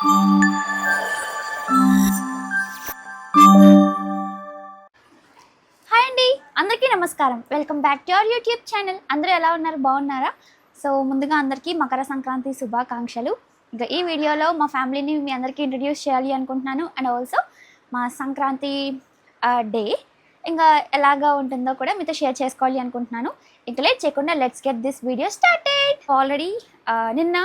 Hi అండి, అందరికీ నమస్కారం. Welcome back to our YouTube channel. అందరూ ఎలా ఉన్నారు? బాగున్నారా? సో ముందుగా అందరికీ మకర సంక్రాంతి శుభాకాంక్షలు. ఇంకా ఈ వీడియోలో మా ఫ్యామిలీని మీ అందరికీ ఇంట్రడ్యూస్ చేయాలి అనుకుంటున్నాను. అండ్ ఆల్సో మా సంక్రాంతి డే ఇంకా ఎలాగా ఉంటుందో కూడా మీతో షేర్ చేసుకోవాలి అనుకుంటున్నాను. ఇంకా లేట్ చేయకుండా let's get this video started. Already నిన్న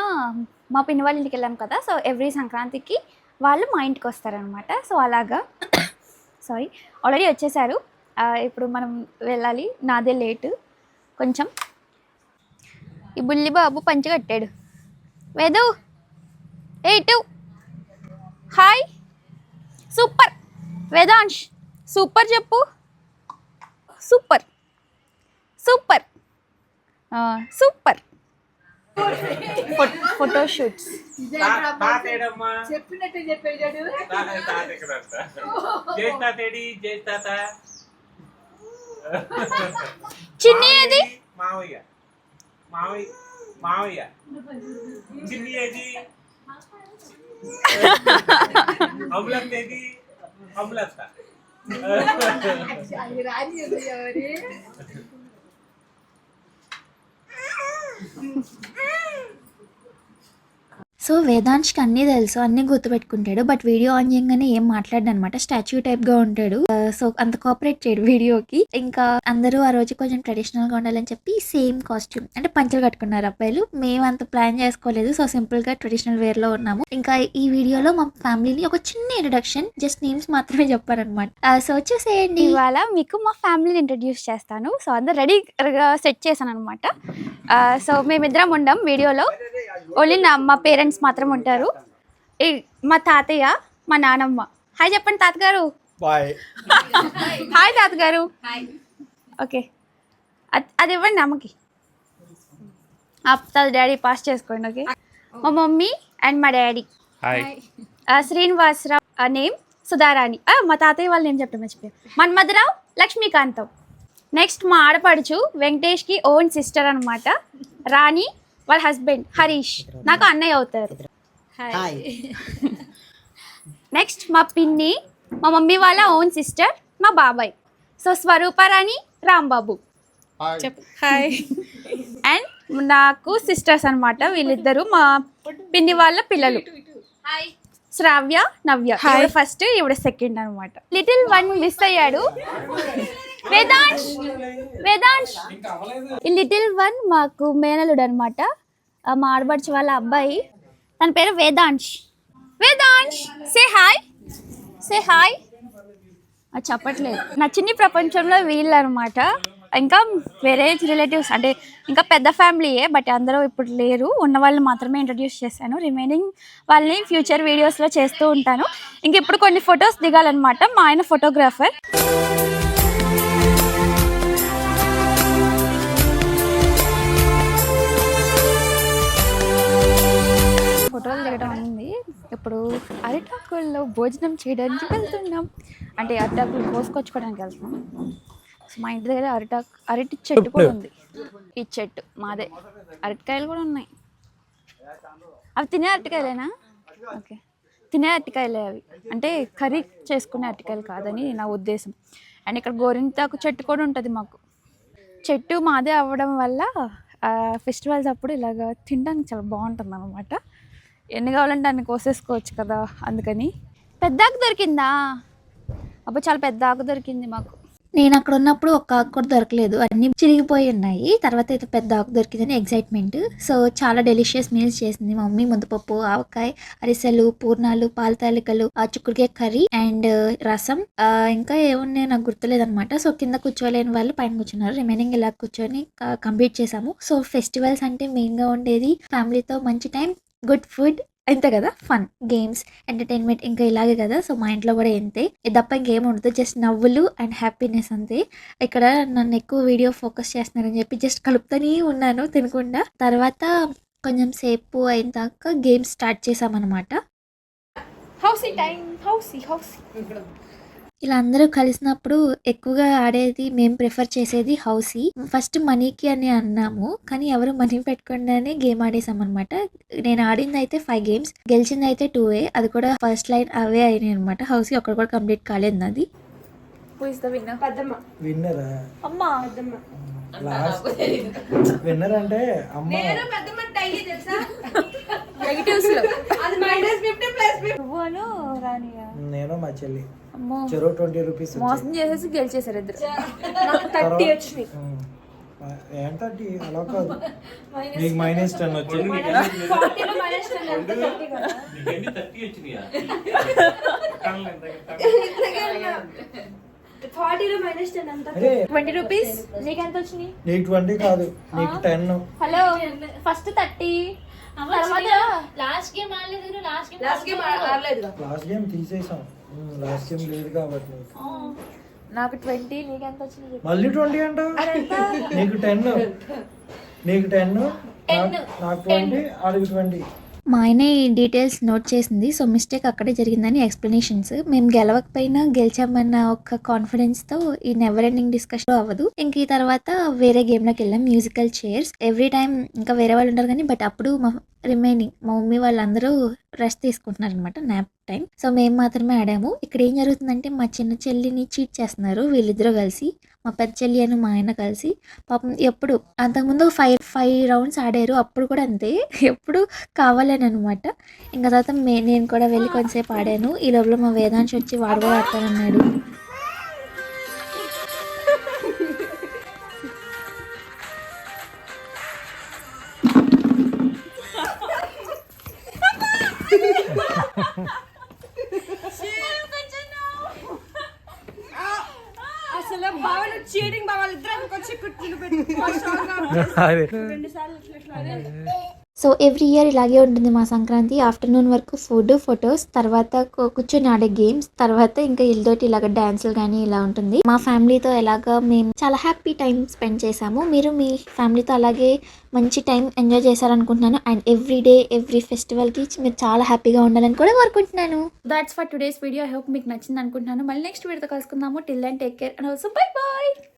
మా పిన్ని వాళ్ళ ఇంటికి వెళ్ళాం కదా. సో ఎవ్రీ సంక్రాంతికి వాళ్ళు మా ఇంటికి వస్తారనమాట. సో అలాగా సారీ ఆల్రెడీ వచ్చేసారు. ఇప్పుడు మనం వెళ్ళాలి. నాదే లేటు కొంచెం. ఈ బుల్లి బాబు పంచి కట్టాడు. Vedu eight hi. Super Vedansh, super చెప్పు. Super super super. Photo shoots చెప్పినట్టు చెప్పేశాడు. చిన్ని ఏది? మావయ్య మావయ్య మావయ్య చిన్ని ఏది? అమలత్ ఏది? అమలత రాని ఎవరి సో వేదాంశ్కి అన్నీ తెలుసు, అన్నీ గుర్తుపెట్టుకుంటాడు. బట్ వీడియో ఆన్ చేయగానే ఏం మాట్లాడు అనమాట. స్టాచ్యూ టైప్గా ఉంటాడు. సో అంత కోఆపరేట్ చేయడు వీడియోకి. ఇంకా అందరూ ఆ రోజు కొంచెం ట్రెడిషనల్గా ఉండాలని చెప్పి సేమ్ కాస్ట్యూమ్ అంటే పంచలు కట్టుకున్నారు అబ్బాయిలు. మేము అంత ప్లాన్ చేసుకోలేదు. సో సింపుల్గా ట్రెడిషనల్ వేర్లో ఉన్నాము. ఇంకా ఈ వీడియోలో మా ఫ్యామిలీని ఒక చిన్న ఇంట్రడక్షన్, జస్ట్ నేమ్స్ మాత్రమే చెప్పారనమాట. సో చూసేయండి. ఇవాళ మీకు మా ఫ్యామిలీని ఇంట్రడ్యూస్ చేస్తాను. సో అందరు రెడీగా సెట్ చేశాను అనమాట. సో మేమిద్దరం ఉండం వీడియోలో. ఓన్లీ మా పేరెంట్స్ మాత్రం ఉంటారు. మా తాతయ్య, మా నానమ్మ. హాయ్ చెప్పండి తాతగారు. హాయ్ తాతగారు. ఓకే అది ఇవ్వండి అమ్మకి. డాడీ పాస్ చేసుకోండి. ఓకే మా మమ్మీ అండ్ మా డాడీ. శ్రీనివాసరావు నేమ్, సుధారాణి. మా తాతయ్య వాళ్ళు నేమ్ చెప్పడం మర్చిపోయారు. మన్మధరావు, లక్ష్మీకాంతం. నెక్స్ట్ మా ఆడపడుచు వెంకటేష్కి ఓన్ సిస్టర్ అనమాట. రాణి వాళ్ళ హస్బెండ్ హరీష్ నాకు అన్నయ్య అవుతారు. నెక్స్ట్ మా పిన్ని, మా మమ్మీ వాళ్ళ ఓన్ సిస్టర్, మా బాబాయ్. So Swaruparani, Rambabu. Hi. And నాకు సిస్టర్స్ అనమాట వీళ్ళిద్దరు, మా పిన్ని వాళ్ళ పిల్లలు. శ్రావ్య, నవ్య. ఫస్ట్ ఇవిడ సెకండ్ అనమాట. లిటిల్ వన్ మిస్ అయ్యాడు. వేదాంశ్ వేదాంశ్ ఈ లిటిల్ వన్ మాకు మేనలుడు అనమాట. మా ఆడబడుచు వాళ్ళ అబ్బాయి. తన పేరు Vedansh. Vedansh say hi. Say hi. చెప్పట్లేదు. నా చిన్ని ప్రపంచంలో వీళ్ళు అనమాట. ఇంకా వేరే రిలేటివ్స్ అంటే ఇంకా పెద్ద ఫ్యామిలీయే, బట్ అందరూ ఇప్పుడు లేరు. ఉన్న వాళ్ళు మాత్రమే ఇంట్రడ్యూస్ చేశాను. రిమైనింగ్ వాళ్ళని ఫ్యూచర్ వీడియోస్లో చేస్తూ ఉంటాను. ఇంక ఇప్పుడు కొన్ని ఫొటోస్ దిగాలన్నమాట. మా ఆయన ఫోటోగ్రాఫర్. ఫోటోలు దిగడం అయింది. ఇప్పుడు అరిటాకుల్లో భోజనం చేయడానికి వెళ్తున్నాం. అంటే అరిటాకులు కోసుకొచ్చుకోవడానికి వెళ్తున్నాం. సో మా ఇంటి దగ్గర అరటి చెట్టు కూడా ఉంది. ఈ చెట్టు మాదే. అరటికాయలు కూడా ఉన్నాయి. అవి తినే అరటికాయలేనా? ఓకే తినే అరటికాయలే అవి. అంటే కర్రీ చేసుకునే అరటికాయలు కాదని నా ఉద్దేశం. అండ్ ఇక్కడ గోరింటాకు చెట్టు కూడా ఉంటుంది మాకు. చెట్టు మాదే అవ్వడం వల్ల ఫెస్టివల్స్ అప్పుడు ఇలాగ తినడానికి చాలా బాగుంటుంది అన్నమాట. ఎన్ని కావాలంటే అన్ని కోసేసుకోవచ్చు కదా, అందుకని. పెద్ద ఆకు దొరికిందా? అప్పుడు చాలా పెద్ద ఆకు దొరికింది మాకు. నేను అక్కడ ఉన్నప్పుడు ఒక్క ఆకు కూడా దొరకలేదు, అన్నీ చిరిగిపోయి ఉన్నాయి. తర్వాత అయితే పెద్ద ఆకు దొరికిందని ఎగ్జైట్మెంట్. సో చాలా డెలిషియస్ మీల్స్ చేసింది మా మమ్మీ. ముద్దపప్పు, ఆవకాయ, అరిసెలు, పూర్ణాలు, పాల తాలికలు, చిక్కుడుకాయ కర్రీ అండ్ రసం. ఇంకా ఏమున్నాయో నాకు గుర్తులేదు అనమాట. సో కింద కూర్చోలేని వాళ్ళు పైన కూర్చున్నారు. రిమైనింగ్ ఇలా కూర్చొని కంప్లీట్ చేసాము. సో ఫెస్టివల్స్ అంటే మెయిన్గా ఉండేది ఫ్యామిలీతో మంచి టైం, గుడ్ ఫుడ్, అంతే కదా. ఫన్, గేమ్స్, ఎంటర్టైన్మెంట్ ఇంకా ఇలాగే కదా. సో మా ఇంట్లో కూడా ఇంతే. ఇది తప్ప ఇంకేం ఉండదు. జస్ట్ నవ్వులు అండ్ హ్యాపీనెస్ అంతే. ఇక్కడ నన్ను ఎక్కువ వీడియో ఫోకస్ చేస్తున్నారని చెప్పి జస్ట్ కలుపుతూనే ఉన్నాను తినకుండా. తర్వాత కొంచెం సేపు అయిన దాకా గేమ్స్ స్టార్ట్ చేసామన్నమాట. Housie time. హౌసీ ఇలా అందరూ కలిసినప్పుడు ఎక్కువగా ఆడేది మేము ప్రిఫర్ చేసేది హౌసీ. ఫస్ట్ మనీకి అని అన్నాము, కానీ ఎవరు మనీ పెట్టకుండానే గేమ్ ఆడేసాం అనమాట. నేను ఆడింది అయితే 5 గేమ్స్, గెలిచింది అయితే 2 అది కూడా ఫస్ట్ లైన్ అవే అయినాయి అనమాట. హౌసీ ఒక్కడ కూడా కంప్లీట్ కాలేదు నాది. విన్నరా అమ్మా లాస్ట్ విన్నర్ అంటే అమ్మ నెగటివ్స్ లో అది -50 +50. నువ్వును రానియా నేను మా చెల్లి అమ్మో చెరో 20 రూపీస్ మోసం చేసేసి గెలిచేసారు ఇద్దరు. నాకు 30 వచ్చినాయి. ఏంటంటే అలా కాదు, నీకు -10 వచ్చింది. 40 లో -10 ఎంత 30 కదా. నీకెన్ని 30 వచ్చినాయా? 40 లో -10 ఎంత. అరే 20 రూపీస్. నీకెంత వచ్చినాయి? నీకు 20 కాదు, నీకు 10. హలో ఫస్ట్ 30 తర్వాత లాస్ట్ గేమ్ ఆడలేదు. లాస్ట్ గేమ్ ఆడలేదుగా. లాస్ట్ గేమ్ తీసేసాం, లాస్ట్ గేమ్ లేదు కాబట్టి నీకు. నాకు 20. నీకెంత వచ్చింది? మళ్ళీ 20 అంట. నీకు 10, నీకు 10, నాకు 20, ఆడికి 20. మా ఆయన ఈ డీటెయిల్స్ నోట్ చేసింది. సో మిస్టేక్ అక్కడే జరిగిందని ఎక్స్ప్లెనేషన్స్. మేము గెలవకపోయినా గెలిచామన్న ఒక కాన్ఫిడెన్స్తో ఈ నెవర్ ఎండింగ్ డిస్కషన్ అవ్వదు. ఇంక ఈ తర్వాత వేరే గేమ్లోకి వెళ్ళాం, మ్యూజికల్ చైర్స్. ఎవ్రీ టైం ఇంకా వేరే వాళ్ళు ఉంటారు కానీ, బట్ అప్పుడు మా మమ్మీ వాళ్ళందరూ రెస్ట్ తీసుకుంటున్నారు అనమాట, నాప్ టైం. సో మేము మాత్రమే ఆడాము. ఇక్కడ ఏం జరుగుతుందంటే మా చిన్న చెల్లిని చీట్ చేస్తున్నారు వీళ్ళిద్దరూ కలిసి, మా పెద్ద చెల్లి అని మా ఆయన కలిసి. పాపం ఎప్పుడు అంతకుముందు 5 రౌండ్స్ ఆడారు, అప్పుడు కూడా అంతే, ఎప్పుడు కావాలని అనమాట. ఇంకా తర్వాత నేను కూడా వెళ్ళి కొంతసేపు ఆడాను. ఈ లోపల మా వేదాంశ్ వచ్చి వాడు కూడా ఆడతానన్నాడు. అసలు బావలు చీటింగ్ బావలు ఇద్దరు వచ్చి కుట్లు పెట్టి రెండు సార్లు ఇట్లా. సో ఎవ్రీ ఇయర్ ఇలాగే ఉంటుంది మా సంక్రాంతి. ఆఫ్టర్నూన్ వరకు ఫుడ్, ఫొటోస్, తర్వాత కూర్చొని ఆడే గేమ్స్, తర్వాత ఇంకా ఇల్లుతోటి ఇలాగ డాన్సులు కానీ ఇలా ఉంటుంది. మా ఫ్యామిలీతో ఎలాగా మేము చాలా హ్యాపీ టైం స్పెండ్ చేసాము. మీరు మీ ఫ్యామిలీతో అలాగే మంచి టైం ఎంజాయ్ చేశారనుకుంటున్నాను. అండ్ ఎవ్రీ డే ఎవ్రీ ఫెస్టివల్కి మీరు చాలా హ్యాపీగా ఉండాలని కూడా కోరుకుంటున్నాను. That's for today's video. I hope మీకు నచ్చింది అనుకుంటున్నాను. మళ్ళీ నెక్స్ట్ వీడియోతో కలుసుకుందాము. Till then take care and also bye bye.